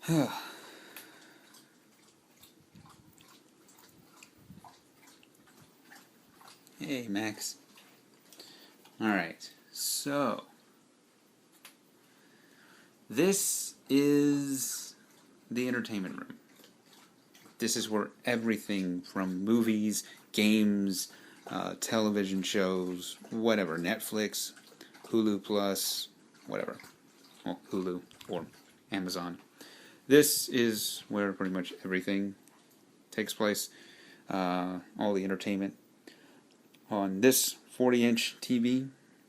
Hey, Max. Alright, so this is the entertainment room. This is where everything from movies, games, television shows, whatever, Netflix, Hulu Plus, whatever. Well, Hulu or Amazon. This is where pretty much everything takes place. All the entertainment. On this 40-inch TV,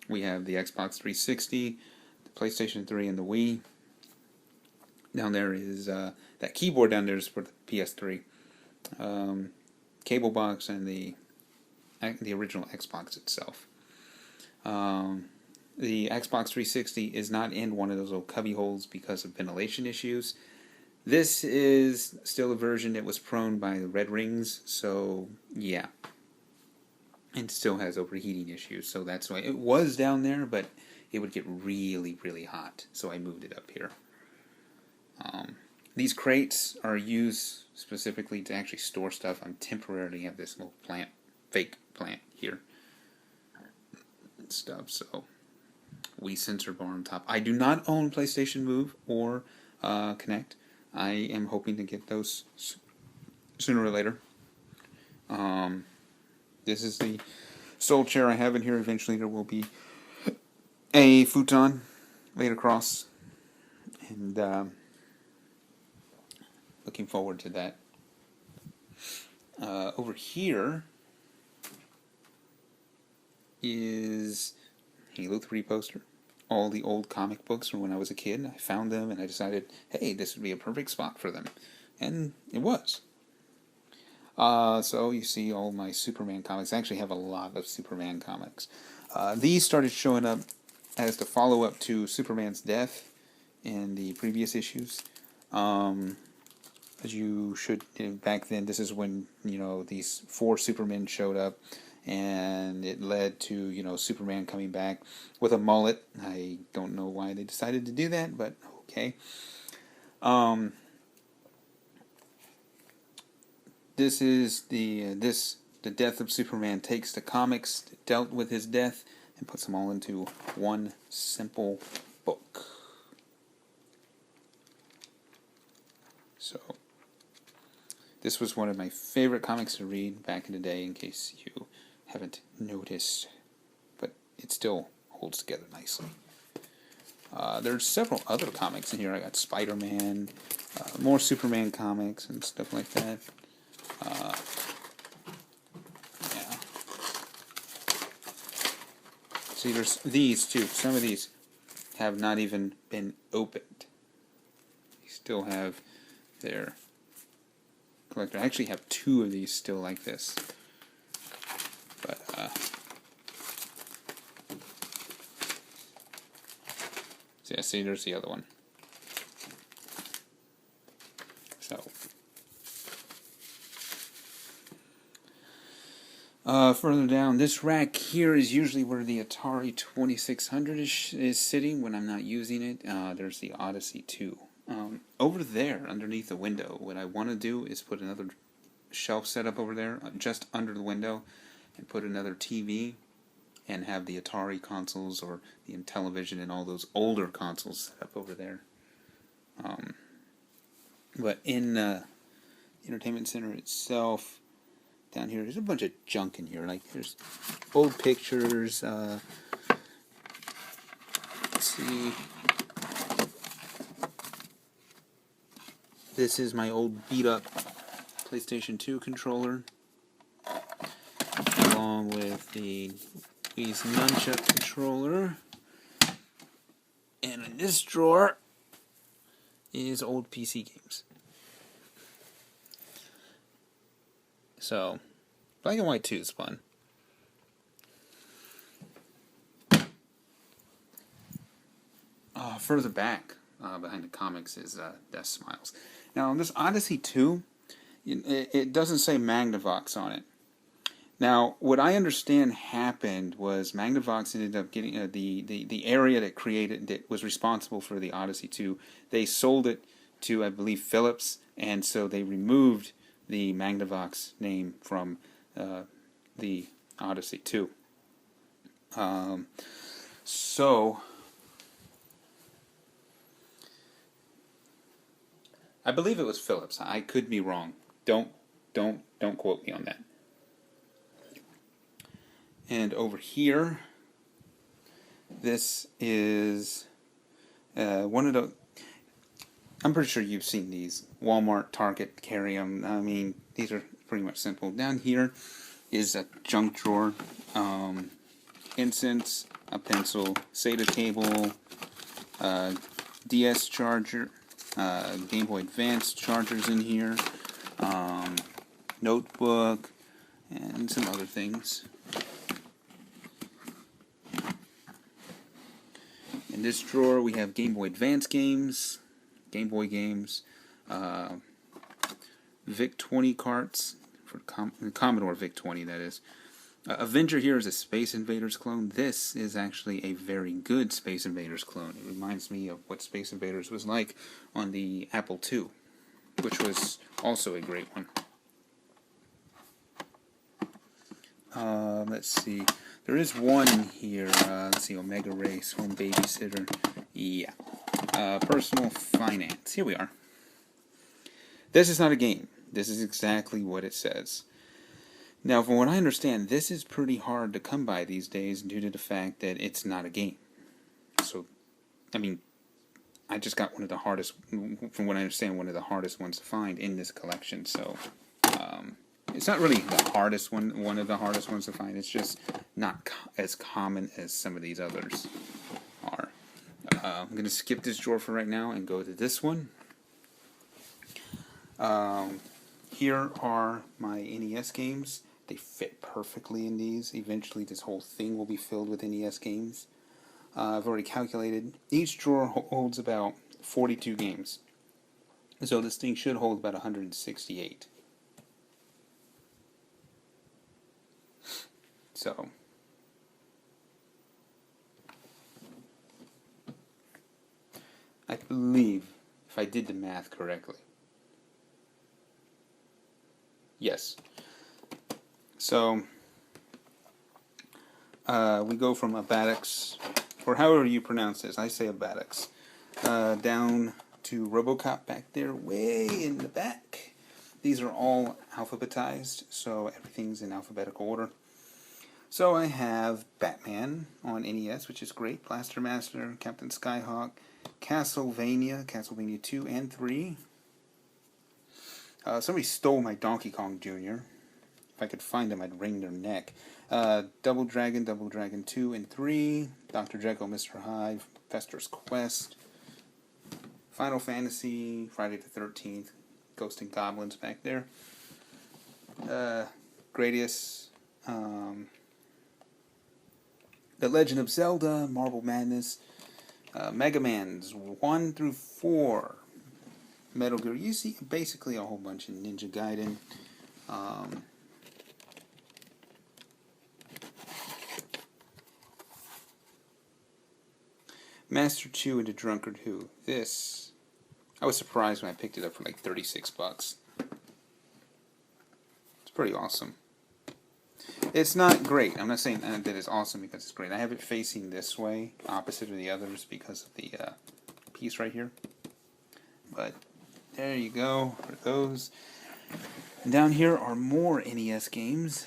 we have the Xbox 360, the PlayStation 3, and the Wii. Down there is that keyboard down there is for the PS3, cable box, and the original Xbox itself. The Xbox 360 is not in one of those little cubby holes because of ventilation issues. This is still a version that was prone by the red rings, so yeah. It still has overheating issues, so that's why it was down there, but it would get really, really hot, so I moved it up here. These crates are used specifically to actually store stuff. I'm temporarily have this little plant, fake plant here and stuff, so Wii sensor bar on top. I do not own PlayStation Move or Connect. I am hoping to get those sooner or later. This is the sole chair I have in here. Eventually there will be a futon laid across. And looking forward to that. Over here is Halo 3 poster. All the old comic books from when I was a kid. I found them and I decided, hey, this would be a perfect spot for them. And it was. So you see all my Superman comics. I actually have a lot of Superman comics. These started showing up as the follow-up to Superman's death in the previous issues. As you should, back then, this is when, these 4 Supermen showed up, and it led to, Superman coming back with a mullet. I don't know why they decided to do that, but okay. This is the death of Superman takes the comics that dealt with his death and puts them all into one simple book. So this was one of my favorite comics to read back in the day, in case you haven't noticed, but it still holds together nicely. There's several other comics in here. I got Spider-Man, more Superman comics and stuff like that. Yeah. See, there's these too. Some of these have not even been opened. You still have their collector. I actually have 2 of these still like this. But so yeah, see, there's the other one. So further down, this rack here is usually where the Atari 2600 is sitting when I'm not using it. There's the Odyssey 2. Over there, underneath the window, what I want to do is put another shelf set up over there, just under the window, and put another TV, and have the Atari consoles or the Intellivision and all those older consoles set up over there. But in the entertainment center itself, down here, there's a bunch of junk in here. Like, there's old pictures. Let's see. This is my old beat-up PlayStation 2 controller, along with the Wii's Nunchuck controller. And in this drawer is old PC games. So, Black and White 2 is fun. Further back, behind the comics, is Death Smiles. Now, on this Odyssey 2, it doesn't say Magnavox on it. Now, what I understand happened was Magnavox ended up getting the area that was responsible for the Odyssey 2. They sold it to, I believe, Philips, and so they removed the Magnavox name from the Odyssey 2. So I believe it was Philips. I could be wrong. Don't quote me on that. And over here, this is one of the. I'm pretty sure you've seen these. Walmart, Target carry them. I mean, these are pretty much simple. Down here is a junk drawer, incense, a pencil, SATA cable, DS charger, Game Boy Advance chargers in here, notebook, and some other things. In this drawer we have Game Boy Advance games, Game Boy games, VIC-20 carts, for Commodore VIC-20 that is. Avenger here is a Space Invaders clone. This is actually a very good Space Invaders clone. It reminds me of what Space Invaders was like on the Apple II, which was also a great one. Let's see. There is one in here. Let's see. Omega Race, Home Babysitter. Yeah. Personal Finance. Here we are. This is not a game. This is exactly what it says. Now, from what I understand, this is pretty hard to come by these days due to the fact that it's not a game. So, I mean, I just got one of the hardest, from what I understand, one of the hardest ones to find in this collection. So, it's not really the hardest one of the hardest ones to find. It's just not as common as some of these others are. I'm going to skip this drawer for right now and go to this one. Here are my NES games. They fit perfectly in these. Eventually this whole thing will be filled with NES games. I've already calculated. Each drawer holds about 42 games. So this thing should hold about 168. So I believe, if I did the math correctly. Yes. So we go from Abadix, or however you pronounce this. I say Abadix. Down to RoboCop back there, way in the back. These are all alphabetized, so everything's in alphabetical order. So I have Batman on NES, which is great. Blaster Master, Captain Skyhawk, Castlevania 2 and 3. Somebody stole my Donkey Kong Jr. If I could find them, I'd wring their neck. Double Dragon 2 and 3. Dr. Jekyll, Mr. Hyde, Fester's Quest. Final Fantasy, Friday the 13th, Ghost and Goblins back there. Gradius, The Legend of Zelda, Marble Madness, Mega Man's 1 through 4. Metal Gear. You see basically a whole bunch of Ninja Gaiden. Master 2 and the Drunkard Who. This, I was surprised when I picked it up for like 36 bucks. It's pretty awesome. It's not great. I'm not saying that it's awesome because it's great. I have it facing this way, opposite of the others, because of the piece right here. But there you go for those. And down here are more NES games.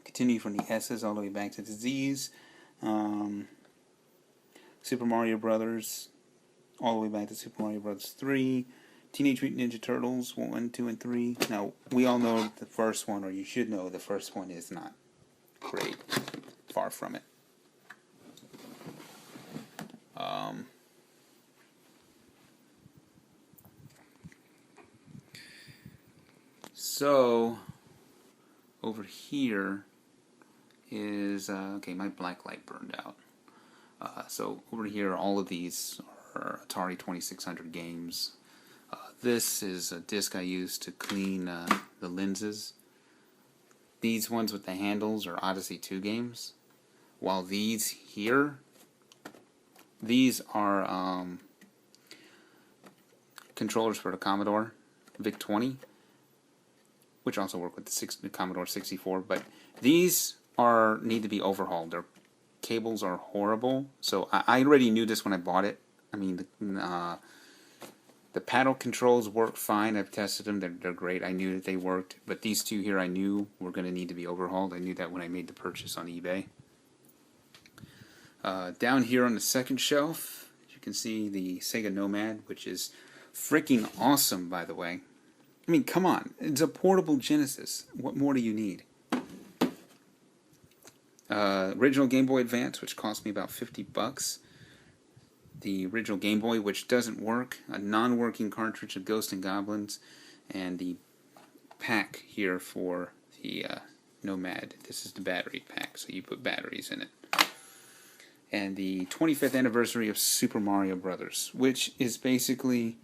Continue from the S's all the way back to the Z's. Super Mario Brothers, all the way back to Super Mario Brothers 3. Teenage Mutant Ninja Turtles 1, 2, and 3. Now, we all know the first one, or you should know the first one is not great. Far from it. So, over here is, okay, my black light burned out. So, over here, all of these are Atari 2600 games. This is a disc I use to clean the lenses. These ones with the handles are Odyssey 2 games. While these here, these are controllers for the Commodore VIC-20, which also work with the Commodore 64, but these need to be overhauled. Their cables are horrible, so I already knew this when I bought it. I mean, the paddle controls work fine. I've tested them. They're great. I knew that they worked, but these two here I knew were going to need to be overhauled. I knew that when I made the purchase on eBay. Down here on the second shelf, you can see the Sega Nomad, which is freaking awesome, by the way. I mean, come on. It's a portable Genesis. What more do you need? Original Game Boy Advance, which cost me about $50. The original Game Boy, which doesn't work. A non-working cartridge of Ghosts and Goblins. And the pack here for the Nomad. This is the battery pack, so you put batteries in it. And the 25th anniversary of Super Mario Brothers, which is basically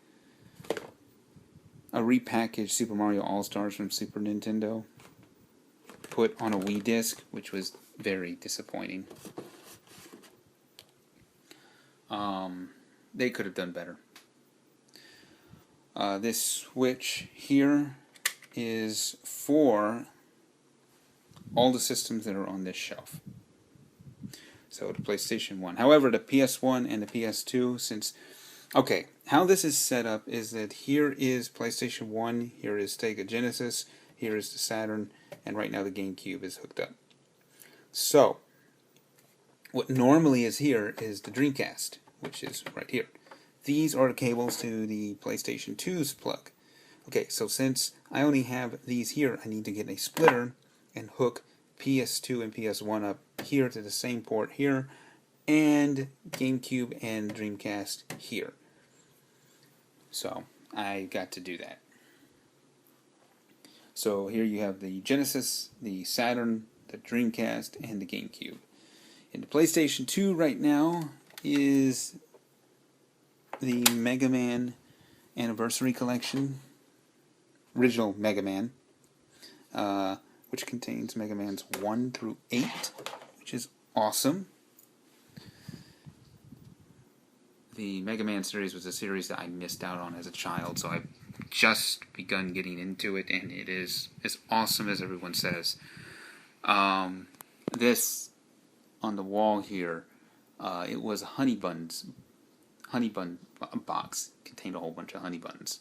a repackaged Super Mario All-Stars from Super Nintendo put on a Wii disc, which was very disappointing. They could have done better. This Switch here is for all the systems that are on this shelf. So the PlayStation 1. However, the PS1 and the PS2, since... Okay, how this is set up is that here is PlayStation 1, here is Sega Genesis, here is the Saturn, and right now the GameCube is hooked up. So, what normally is here is the Dreamcast, which is right here. These are the cables to the PlayStation 2's plug. Okay, so since I only have these here, I need to get a splitter and hook PS2 and PS1 up here to the same port here, and GameCube and Dreamcast here. So I got to do that. So here you have the Genesis, the Saturn, the Dreamcast, and the GameCube. And the PlayStation 2 right now is the Mega Man Anniversary Collection, original Mega Man, which contains Mega Mans 1 through 8, which is awesome. The Mega Man series was a series that I missed out on as a child, so I've just begun getting into it, and it is as awesome as everyone says. This, on the wall here, it was a honey bun box, contained a whole bunch of honey buns.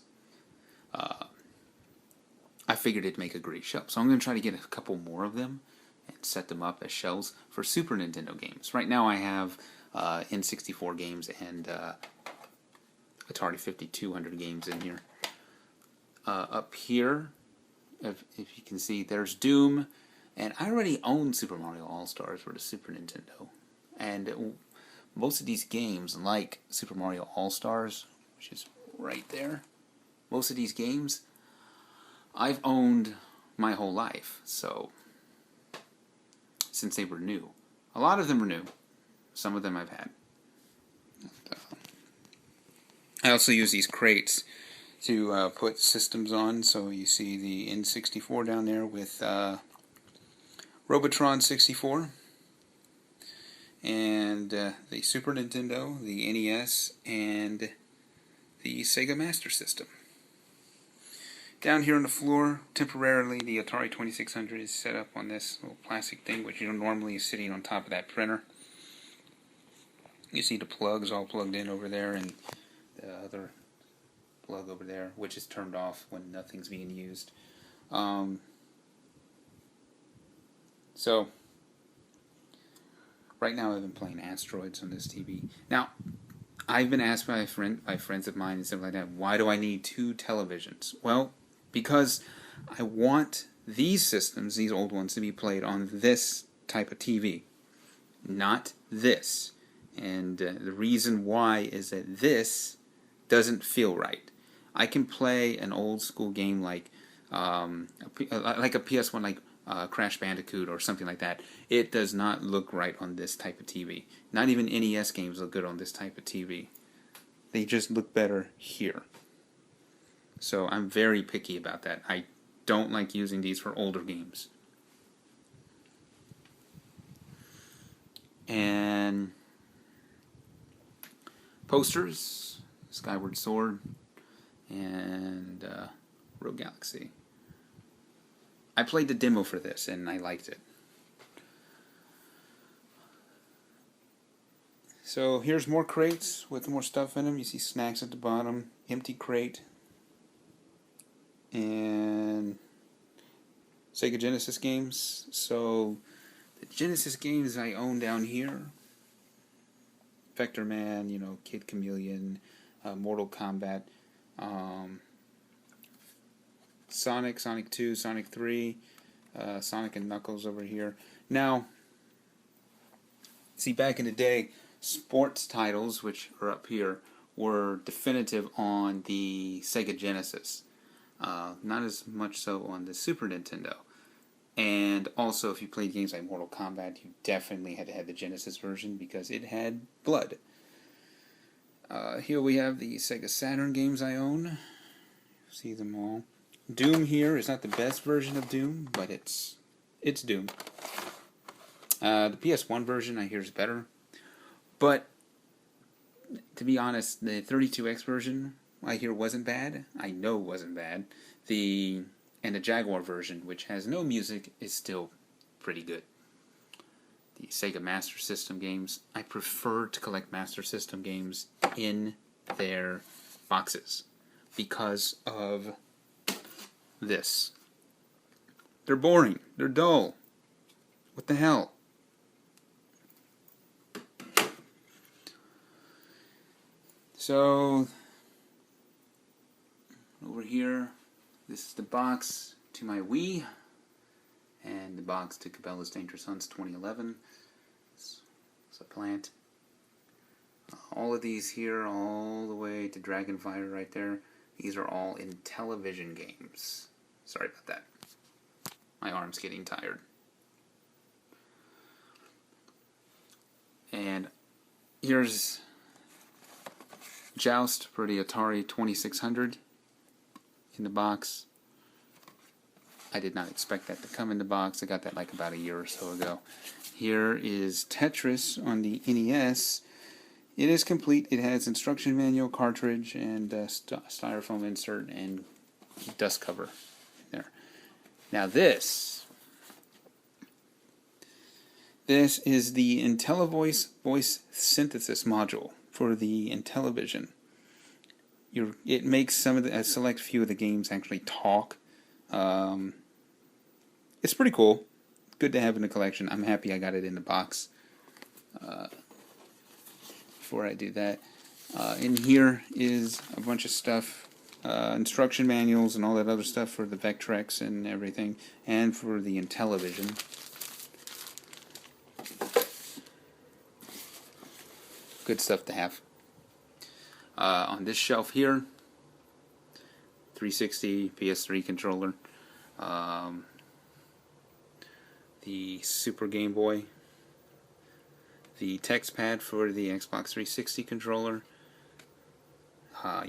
I figured it'd make a great shelf, so I'm going to try to get a couple more of them and set them up as shelves for Super Nintendo games. Right now I have N64 games and Atari 5200 games in here. Up here, if you can see, there's Doom, and I already own Super Mario All-Stars for the Super Nintendo. And most of these games, like Super Mario All-Stars, which is right there, most of these games I've owned my whole life, so since they were new. A lot of them are new. Some of them I've had. I also use these crates to put systems on, so you see the N64 down there with Robotron 64, and the Super Nintendo, the NES, and the Sega Master System. Down here on the floor, temporarily, the Atari 2600 is set up on this little plastic thing, which normally is sitting on top of that printer. You see the plugs all plugged in over there, and the other plug over there, which is turned off when nothing's being used. So, right now I've been playing Asteroids on this TV. Now, I've been asked by friends of mine and stuff like that, why do I need two televisions? Well, because I want these systems, these old ones, to be played on this type of TV, not this. And the reason why is that this doesn't feel right. I can play an old school game like a PS1, like Crash Bandicoot or something like that. It does not look right on this type of TV. Not even NES games look good on this type of TV. They just look better here. So I'm very picky about that. I don't like using these for older games. And posters, Skyward Sword, and Rogue Galaxy. I played the demo for this and I liked it. So here's more crates with more stuff in them. You see snacks at the bottom, empty crate, and Sega Genesis games. So the Genesis games I own down here: Vector Man, Kid Chameleon, Mortal Kombat, Sonic, Sonic 2, Sonic 3, Sonic and Knuckles over here. Now, see, back in the day, sports titles, which are up here, were definitive on the Sega Genesis. Not as much so on the Super Nintendo. And also, if you played games like Mortal Kombat, you definitely had to have the Genesis version because it had blood. Here we have the Sega Saturn games I own. See them all. Doom here is not the best version of Doom, but it's Doom. The PS1 version I hear is better. But, to be honest, the 32X version I hear wasn't bad. I know wasn't bad. And the Jaguar version, which has no music, is still pretty good. The Sega Master System games, I prefer to collect Master System games in their boxes because of this. They're boring. They're dull. What the hell? So, over here, this is the box to my Wii, and the box to Cabela's Dangerous Hunts 2011. It's a plant. All of these here, all the way to Dragonfire right there, these are all in television games. Sorry about that. My arm's getting tired. And here's Joust for the Atari 2600 in the box. I did not expect that to come in the box. I got that like about a year or so ago. Here is Tetris on the NES. It is complete. It has instruction manual, cartridge, and styrofoam insert and dust cover there. Now this is the IntelliVoice voice synthesis module for the Intellivision. It makes a select few of the games actually talk. It's pretty cool. Good to have in the collection. I'm happy I got it in the box. Before I do that, in here is a bunch of stuff, instruction manuals and all that other stuff for the Vectrex and everything, and for the Intellivision. Good stuff to have. On this shelf here, 360 PS3 controller, the Super Game Boy, the text pad for the Xbox 360 controller.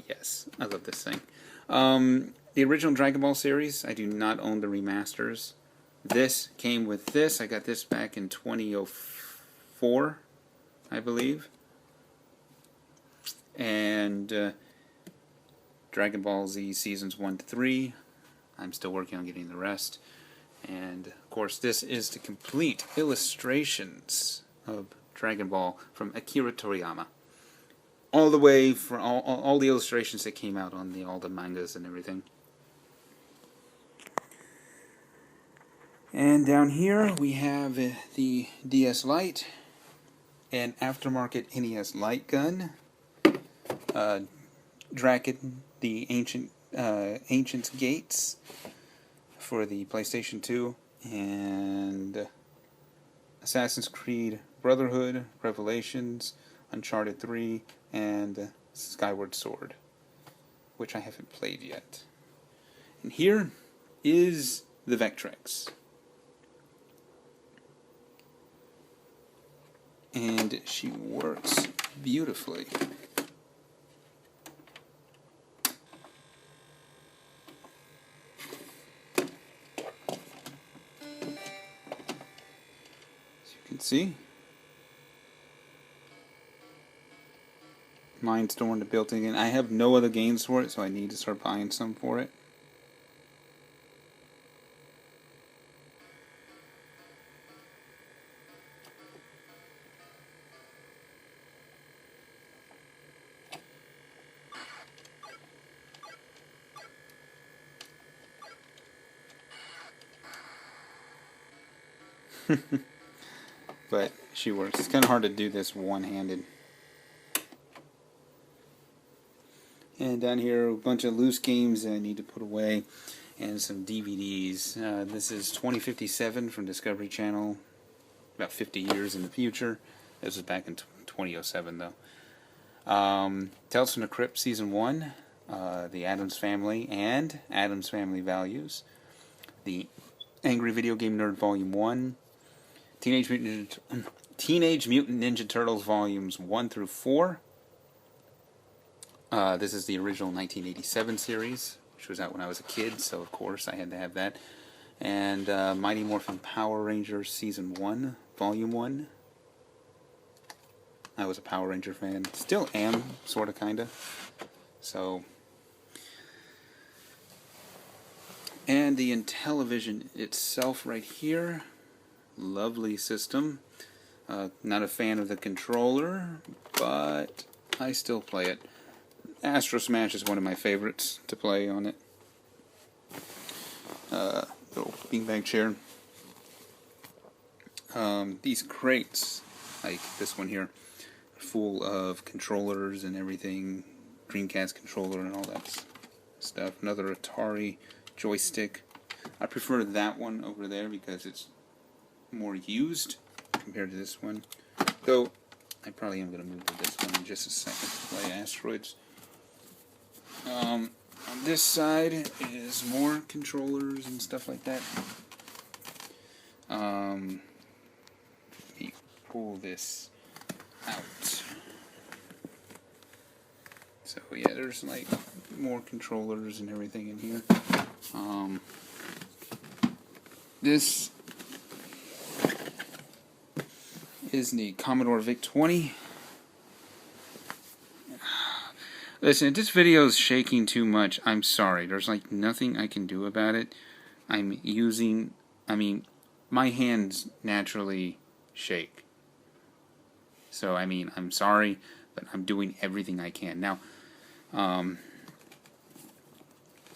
Yes, I love this thing. The original Dragon Ball series, I do not own the remasters. This came with this. I got this back in 2004, I believe. And Dragon Ball Z Seasons 1 to 3. I'm still working on getting the rest. And, of course, this is the complete illustrations of Dragon Ball from Akira Toriyama. All the way for all the illustrations that came out on all the mangas and everything. And down here we have the DS Lite, an aftermarket NES light gun, Draken, the Ancient's Gates for the PlayStation 2, and Assassin's Creed Brotherhood, Revelations, Uncharted 3, and Skyward Sword, which I haven't played yet. And here is the Vectrex. And she works beautifully. As you can see, mind storing the built-in game. I have no other games for it, so I need to start buying some for it. But she works. It's kind of hard to do this one-handed. And down here, a bunch of loose games that I need to put away, and some DVDs. This is 2057 from Discovery Channel, about 50 years in the future. This was back in 2007, though. Tales from the Crypt Season 1, The Addams Family, and Addams Family Values. The Angry Video Game Nerd Volume 1. Teenage Mutant Ninja Turtles Volumes 1 through 4. This is the original 1987 series, which was out when I was a kid, so of course I had to have that. And Mighty Morphin Power Rangers Season 1, Volume 1. I was a Power Ranger fan. Still am, sort of, kind of. So. And the Intellivision itself right here. Lovely system. Not a fan of the controller, but I still play it. Astro Smash is one of my favorites to play on it. Little beanbag chair. These crates, like this one here, are full of controllers and everything. Dreamcast controller and all that stuff. Another Atari joystick. I prefer that one over there because it's more used compared to this one. Though, I probably am going to move to this one in just a second to play Asteroids. On this side is more controllers and stuff like that. Let me pull this out. So yeah, there's like more controllers and everything in here. This is the Commodore VIC-20. Listen, if this video is shaking too much, I'm sorry. There's like nothing I can do about it. My hands naturally shake. So, I'm sorry, but I'm doing everything I can. Now,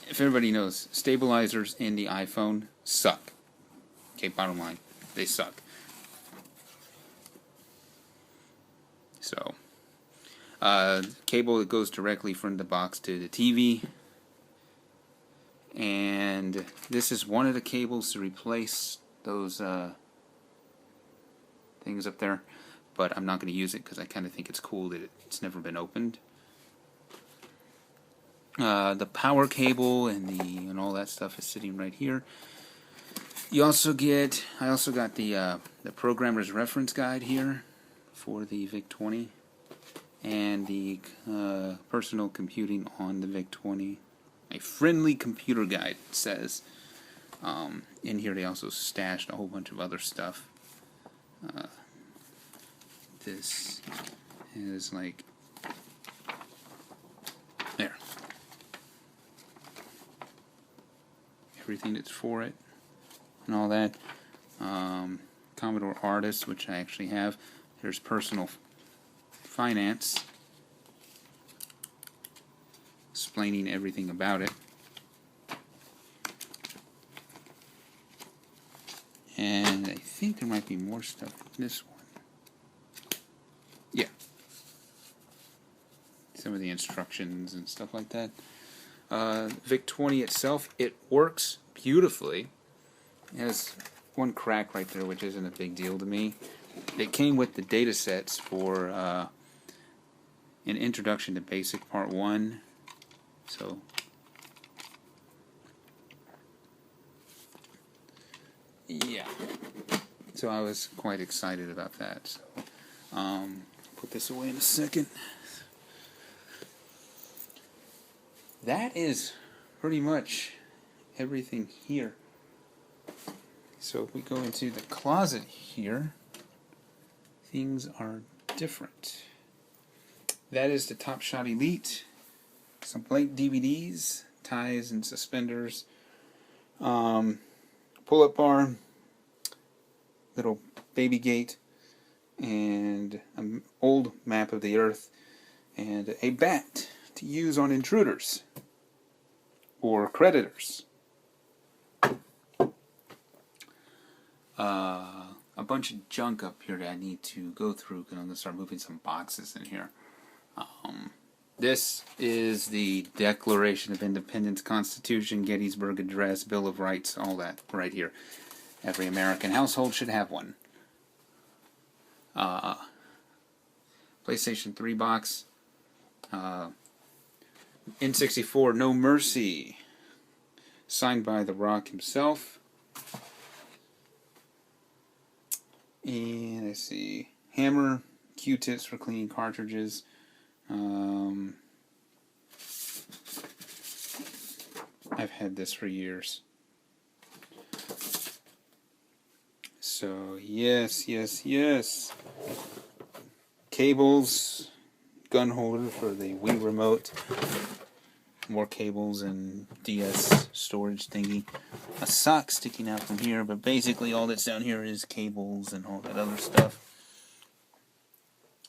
if everybody knows, stabilizers in the iPhone suck. Okay, bottom line, they suck. So, cable that goes directly from the box to the TV. And this is one of the cables to replace those things up there. But I'm not going to use it because I kind of think it's cool that it's never been opened. The power cable and all that stuff is sitting right here. I also got the programmer's reference guide here for the VIC-20 and the personal computing on the VIC-20. A friendly computer guide, it says. In here they also stashed a whole bunch of other stuff. This is like there. Everything that's for it and all that. Commodore Artist, which I actually have. There's Personal Finance, explaining everything about it. And I think there might be more stuff in this one. Yeah. Some of the instructions and stuff like that. VIC-20 itself, it works beautifully. It has one crack right there, which isn't a big deal to me. It came with the data sets for an Introduction to Basic Part 1. So, yeah. So I was quite excited about that. So, put this away in a second. That is pretty much everything here. So if we go into the closet here, things are different. that is the Top Shot Elite. Some blank DVDs, ties and suspenders, pull-up bar, little baby gate, and an old map of the Earth, and a bat to use on intruders or creditors. A bunch of junk up here that I need to go through because I'm going to start moving some boxes in here. This is the Declaration of Independence, Constitution, Gettysburg Address, Bill of Rights, all that right here. Every American household should have one. PlayStation 3 box. N64 No Mercy, signed by The Rock himself. And let's see, hammer, Q-tips for cleaning cartridges. I've had this for years. So yes. Cables, gun holder for the Wii remote. More cables and DS storage thingy. A sock sticking out from here, but basically all that's down here is cables and all that other stuff.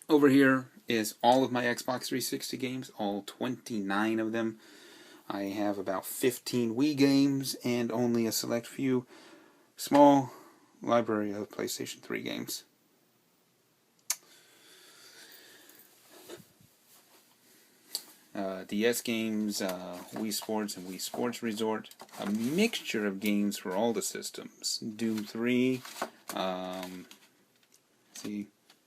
Over here is all of my Xbox 360 games, all 29 of them. I have about 15 Wii games and only a select few small library of PlayStation 3 games. DS games, Wii Sports and Wii Sports Resort, a mixture of games for all the systems. Doom 3,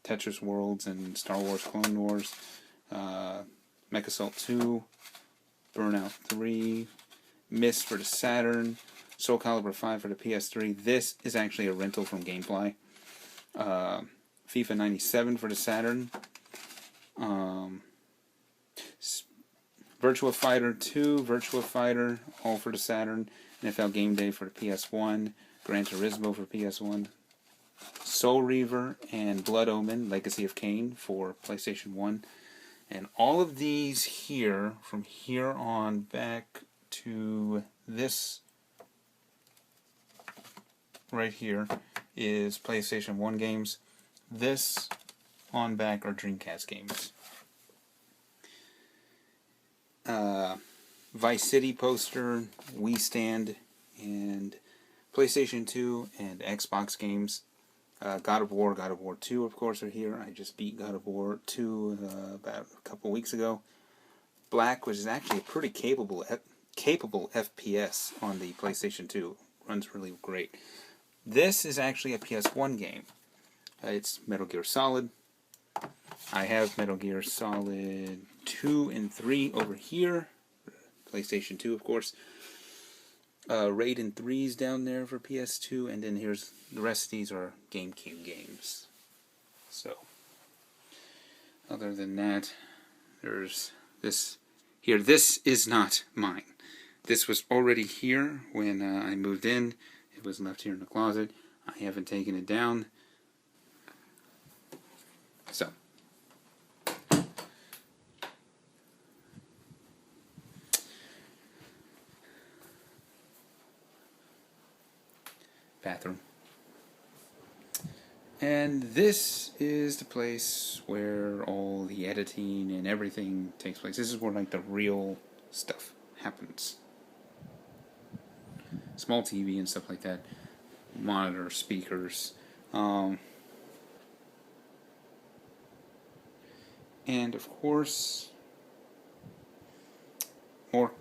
Tetris Worlds and Star Wars Clone Wars, Mech Assault 2, Burnout 3, Myst for the Saturn, Soul Calibur 5 for the PS3. This is actually a rental from Gamefly. FIFA 97 for the Saturn. Virtua Fighter 2, Virtua Fighter, all for the Saturn. NFL Game Day for the PS1. Gran Turismo for PS1. Soul Reaver and Blood Omen, Legacy of Kain for PlayStation 1. And all of these here, from here on back to this right here, is PlayStation 1 games. This on back are Dreamcast games. Vice City poster, Wii stand, and PlayStation 2 and Xbox games. God of War 2, of course, are here. I just beat God of War 2 about a couple weeks ago. Black, which is actually a pretty capable FPS on the PlayStation 2. Runs really great. This is actually a PS1 game. It's Metal Gear Solid. I have Metal Gear Solid 2 and 3 over here. PlayStation 2, of course. Raiden 3's down there for PS2, and then here's the rest of these are GameCube games. So, other than that, there's this here. This is not mine. This was already here when I moved in. It was left here in the closet. I haven't taken it down. So, bathroom. And this is the place where all the editing and everything takes place. This is where like the real stuff happens. Small TV and stuff like that. Monitor, speakers. And of course, more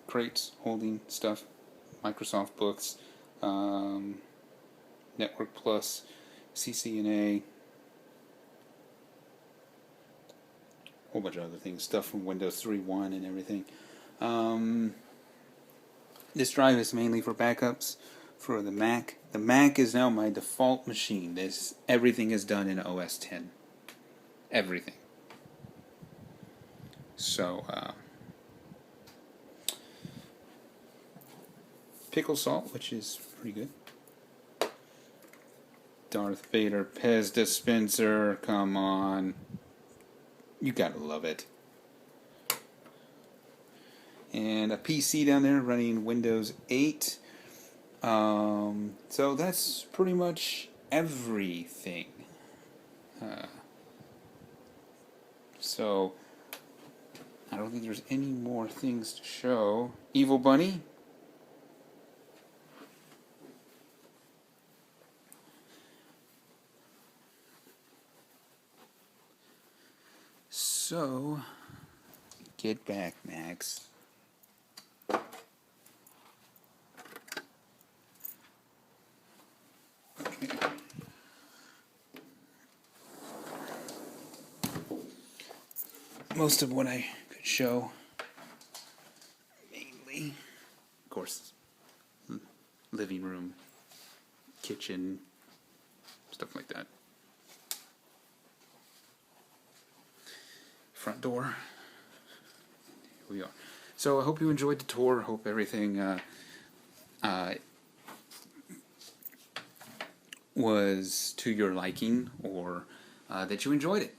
crates holding stuff. Microsoft books. Network Plus, CCNA, a whole bunch of other things, stuff from Windows 3.1 and everything. This drive is mainly for backups for the Mac. The Mac is now my default machine. Everything is done in OS X. Everything. So, pickle salt, which is pretty good. Darth Vader Pez dispenser, come on. You gotta love it. And a PC down there running Windows 8. So that's pretty much everything. So I don't think there's any more things to show. Evil Bunny. So, get back, Max. Okay. Most of what I could show, mainly, of course, living room, kitchen, stuff like that. Front door. Here we are. So I hope you enjoyed the tour. Hope everything was to your liking, or that you enjoyed it.